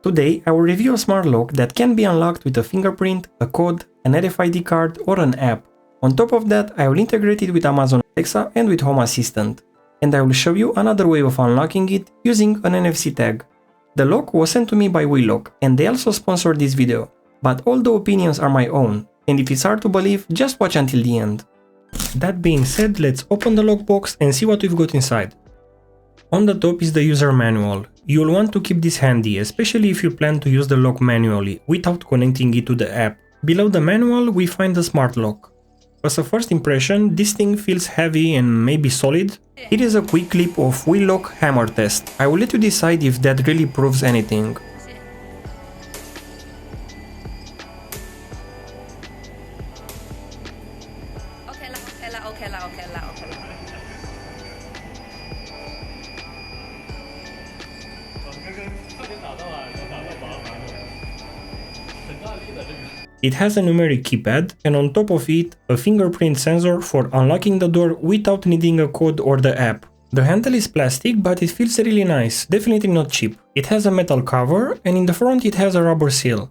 Today I will review a smart lock that can be unlocked with a fingerprint, a code, an RFID card or an app. On top of that, I will integrate it with Amazon Alexa and with Home Assistant. And I will show you another way of unlocking it using an NFC tag. The lock was sent to me by WELOCK and they also sponsored this video. But all the opinions are my own, and if it's hard to believe, just watch until the end. That being said, let's open the lockbox and see what we've got inside. On the top is the user manual. You'll want to keep this handy, especially if you plan to use the lock manually, without connecting it to the app. Below the manual we find the smart lock. As a first impression, this thing feels heavy and maybe solid. It is a quick clip of WELOCK hammer test. I will let you decide if that really proves anything. It has a numeric keypad and on top of it a fingerprint sensor for unlocking the door without needing a code or the app. The handle is plastic but it feels really nice, definitely not cheap. It has a metal cover and in the front it has a rubber seal.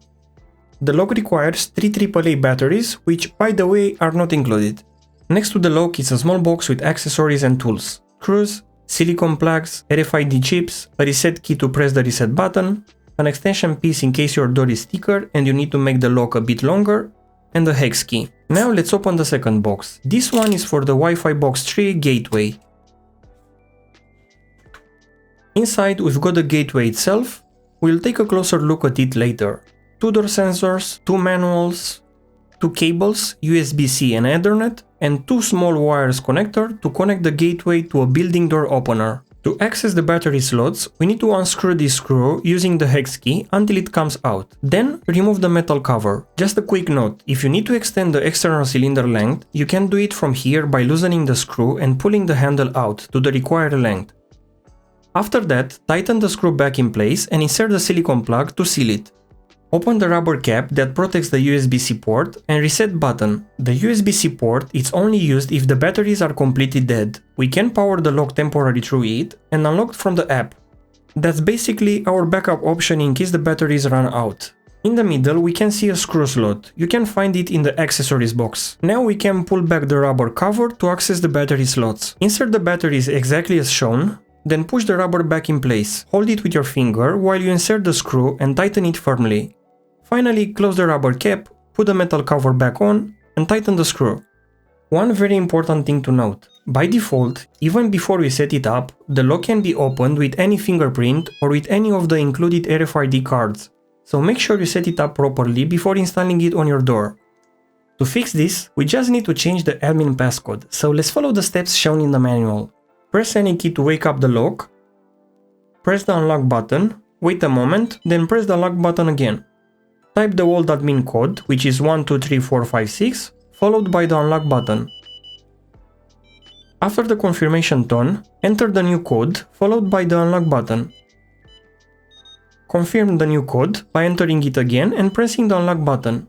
The lock requires 3 AAA batteries, which by the way are not included. Next to the lock is a small box with accessories and tools, screws, silicone plugs, RFID chips, a reset key to press the reset button, an extension piece in case your door is thicker and you need to make the lock a bit longer, and a hex key. Now let's open the second box. This one is for the WiFiBox 3 gateway. Inside we've got the gateway itself. We'll take a closer look at it later. 2 door sensors, 2 manuals, 2 cables, USB-C and Ethernet, and 2 small wires connector to connect the gateway to a building door opener. To access the battery slots, we need to unscrew this screw using the hex key until it comes out. Then remove the metal cover. Just a quick note, if you need to extend the external cylinder length, you can do it from here by loosening the screw and pulling the handle out to the required length. After that, tighten the screw back in place and insert the silicone plug to seal it. Open the rubber cap that protects the USB-C port and reset button. The USB-C port is only used if the batteries are completely dead. We can power the lock temporarily through it and unlock from the app. That's basically our backup option in case the batteries run out. In the middle we can see a screw slot. You can find it in the accessories box. Now we can pull back the rubber cover to access the battery slots. Insert the batteries exactly as shown, then push the rubber back in place. Hold it with your finger while you insert the screw and tighten it firmly. Finally, close the rubber cap, put the metal cover back on, and tighten the screw. One very important thing to note. By default, even before we set it up, the lock can be opened with any fingerprint or with any of the included RFID cards. So make sure you set it up properly before installing it on your door. To fix this, we just need to change the admin passcode, so let's follow the steps shown in the manual. Press any key to wake up the lock, press the unlock button, wait a moment, then press the unlock button again. Type the old admin code, which is 123456, followed by the unlock button. After the confirmation tone, enter the new code, followed by the unlock button. Confirm the new code by entering it again and pressing the unlock button.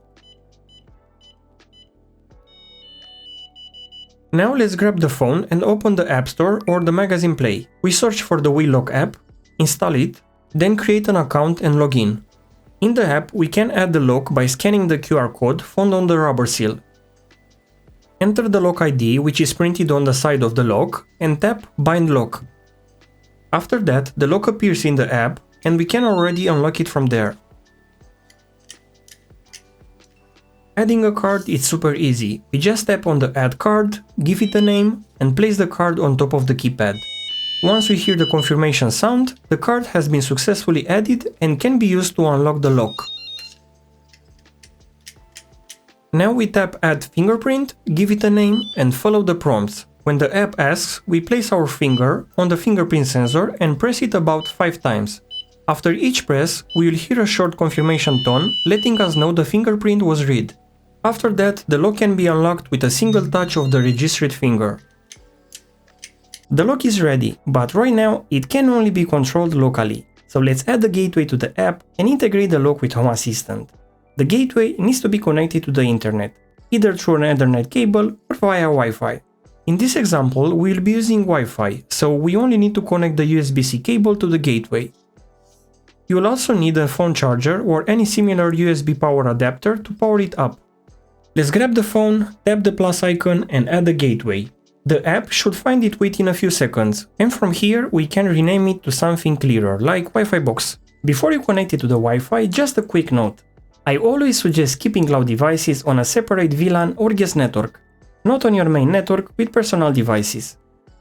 Now let's grab the phone and open the App Store or the Magazine Play. We search for the WELOCK app, install it, then create an account and log in. In the app, we can add the lock by scanning the QR code found on the rubber seal. Enter the lock ID, which is printed on the side of the lock, and tap Bind Lock. After that, the lock appears in the app, and we can already unlock it from there. Adding a card is super easy. We just tap on the Add Card, give it a name, and place the card on top of the keypad. Once we hear the confirmation sound, the card has been successfully added and can be used to unlock the lock. Now we tap Add Fingerprint, give it a name and follow the prompts. When the app asks, we place our finger on the fingerprint sensor and press it about 5 times. After each press, we will hear a short confirmation tone letting us know the fingerprint was read. After that, the lock can be unlocked with a single touch of the registered finger. The lock is ready, but right now it can only be controlled locally. So let's add the gateway to the app and integrate the lock with Home Assistant. The gateway needs to be connected to the internet, either through an Ethernet cable or via Wi-Fi. In this example, we will be using Wi-Fi, so we only need to connect the USB-C cable to the gateway. You will also need a phone charger or any similar USB power adapter to power it up. Let's grab the phone, tap the plus icon and add the gateway. The app should find it within a few seconds, and from here we can rename it to something clearer, like WiFiBox. Before you connect it to the Wi-Fi, just a quick note. I always suggest keeping cloud devices on a separate VLAN or guest network, not on your main network with personal devices.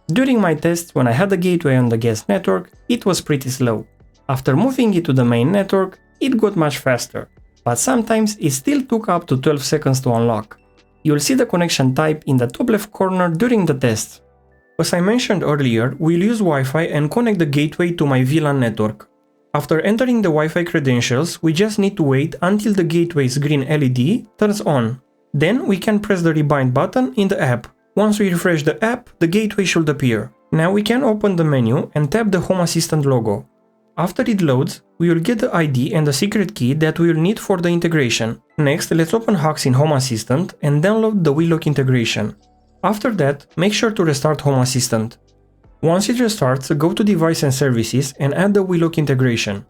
During my tests, when I had the gateway on the guest network, it was pretty slow. After moving it to the main network, it got much faster, but sometimes it still took up to 12 seconds to unlock. You'll see the connection type in the top left corner during the test. As I mentioned earlier, we'll use Wi-Fi and connect the gateway to my VLAN network. After entering the Wi-Fi credentials, we just need to wait until the gateway's green LED turns on. Then we can press the rebind button in the app. Once we refresh the app, the gateway should appear. Now we can open the menu and tap the Home Assistant logo. After it loads, we will get the ID and the secret key that we will need for the integration. Next, let's open Hacks in Home Assistant and download the WELOCK integration. After that, make sure to restart Home Assistant. Once it restarts, go to Device and Services and add the WELOCK integration.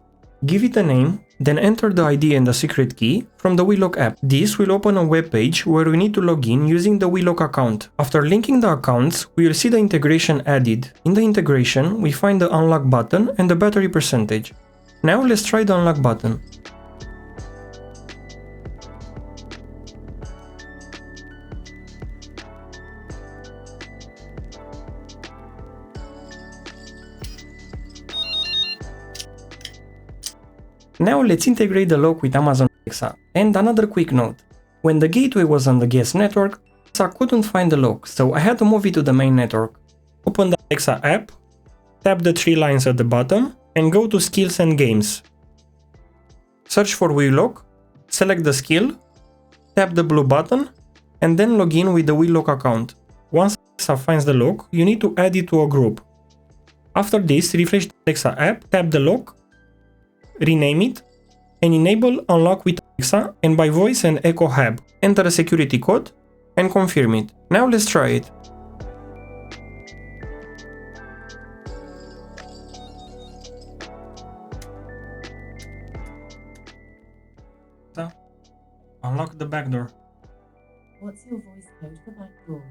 Give it a name, then enter the ID and the secret key from the WELOCK app. This will open a web page where we need to log in using the WELOCK account. After linking the accounts, we will see the integration added. In the integration, we find the unlock button and the battery percentage. Now let's try the unlock button. Now let's integrate the lock with Amazon Alexa. And another quick note. When the gateway was on the guest network, Alexa couldn't find the lock, so I had to move it to the main network. Open the Alexa app, tap the three lines at the bottom, and go to Skills and Games. Search for WELOCK, select the skill, tap the blue button, and then log in with the WELOCK account. Once Alexa finds the lock, you need to add it to a group. After this, refresh the Alexa app, tap the lock, rename it, and enable Unlock with Alexa and by voice and Echo Hub. Enter a security code and confirm it. Now let's try it. Unlock the back door. What's your voice code for back door?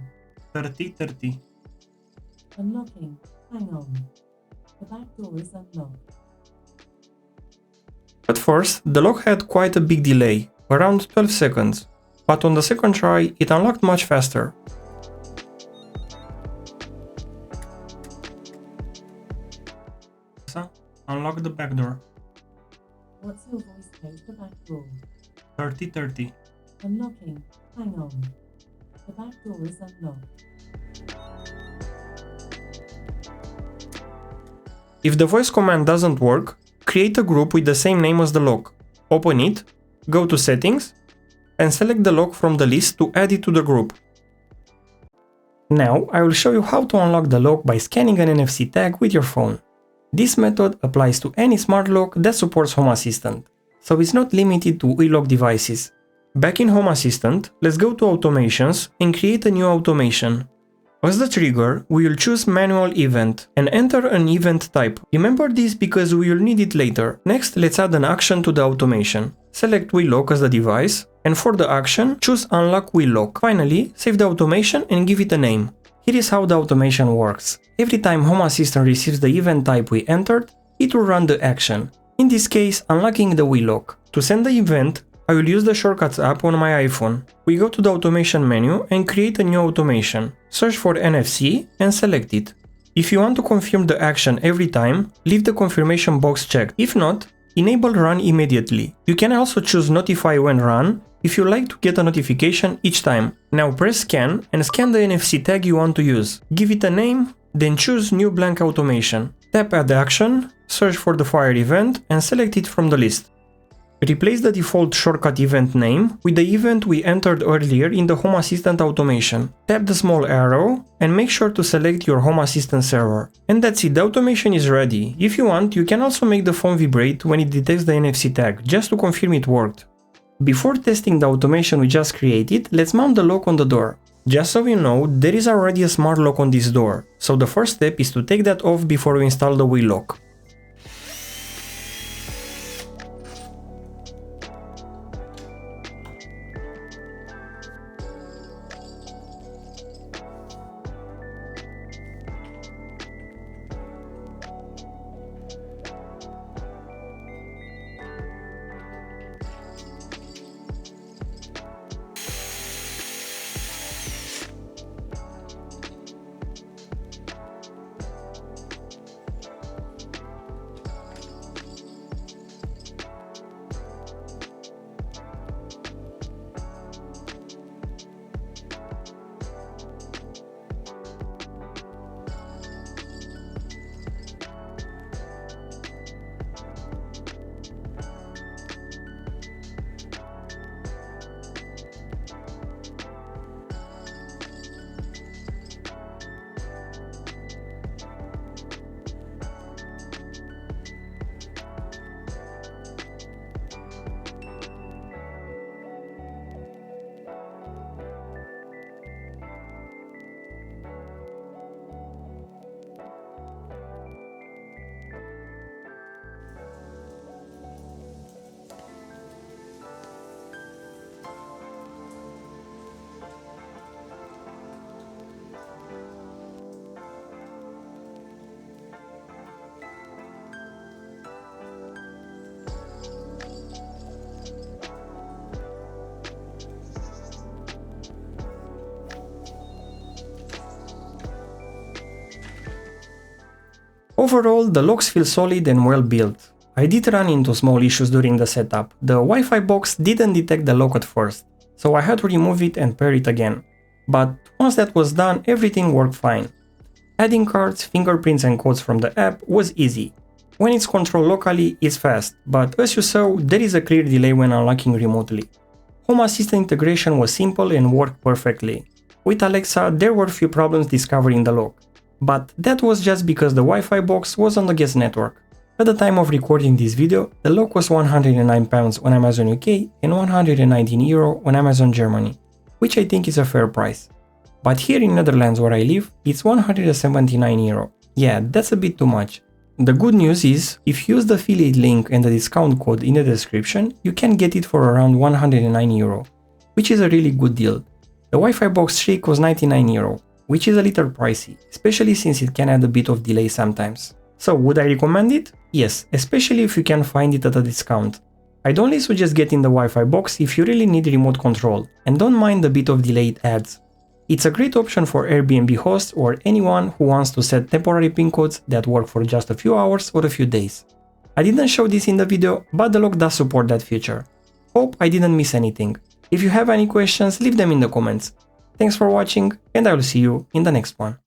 3030. Unlocking. Hang on. The back door is unlocked. At first, the lock had quite a big delay, around 12 seconds, but on the second try, it unlocked much faster. Unlock the back door. What's your voice code for back door? 3030. Unlocking. Hang on. The back door is unlocked. If the voice command doesn't work, create a group with the same name as the lock. Open it, go to Settings, and select the lock from the list to add it to the group. Now I will show you how to unlock the lock by scanning an NFC tag with your phone. This method applies to any smart lock that supports Home Assistant, so it's not limited to WELOCK devices. Back in Home Assistant, let's go to Automations and create a new automation. As the trigger, we will choose Manual Event and enter an event type. Remember this because we will need it later. Next, let's add an action to the automation. Select WELOCK as the device, and for the action, choose Unlock WELOCK. Finally, save the automation and give it a name. Here is how the automation works. Every time Home Assistant receives the event type we entered, it will run the action. In this case, unlocking the WELOCK. To send the event, I will use the Shortcuts app on my iPhone. We go to the automation menu and create a new automation. Search for NFC and select it. If you want to confirm the action every time, leave the confirmation box checked. If not, enable Run immediately. You can also choose Notify when run if you like to get a notification each time. Now press Scan and scan the NFC tag you want to use. Give it a name, then choose New Blank Automation. Tap Add Action, search for the fire event and select it from the list. Replace the default shortcut event name with the event we entered earlier in the Home Assistant automation. Tap the small arrow and make sure to select your Home Assistant server. And that's it, the automation is ready. If you want, you can also make the phone vibrate when it detects the NFC tag, just to confirm it worked. Before testing the automation we just created, let's mount the lock on the door. Just so you know, there is already a smart lock on this door, so the first step is to take that off before we install the WELOCK. Overall, the locks feel solid and well built. I did run into small issues during the setup. The Wi-Fi box didn't detect the lock at first, so I had to remove it and pair it again. But once that was done, everything worked fine. Adding cards, fingerprints and codes from the app was easy. When it's controlled locally, it's fast, but as you saw, there is a clear delay when unlocking remotely. Home Assistant integration was simple and worked perfectly. With Alexa, there were few problems discovering the lock, but that was just because the Wi-Fi box was on the guest network. At the time of recording this video, the lock was £109 on Amazon UK and €119 on Amazon Germany, which I think is a fair price. But here in Netherlands where I live, it's €179. Yeah, that's a bit too much. The good news is, if you use the affiliate link and the discount code in the description, you can get it for around €109, which is a really good deal. The Wi-Fi box Shriek was €99, which is a little pricey, especially since it can add a bit of delay sometimes. So would I recommend it? Yes, especially if you can find it at a discount. I'd only suggest getting the Wi-Fi box if you really need remote control and don't mind the bit of delay it adds. It's a great option for Airbnb hosts or anyone who wants to set temporary PIN codes that work for just a few hours or a few days. I didn't show this in the video, but the lock does support that feature. Hope I didn't miss anything. If you have any questions, leave them in the comments. Thanks for watching, and I will see you in the next one.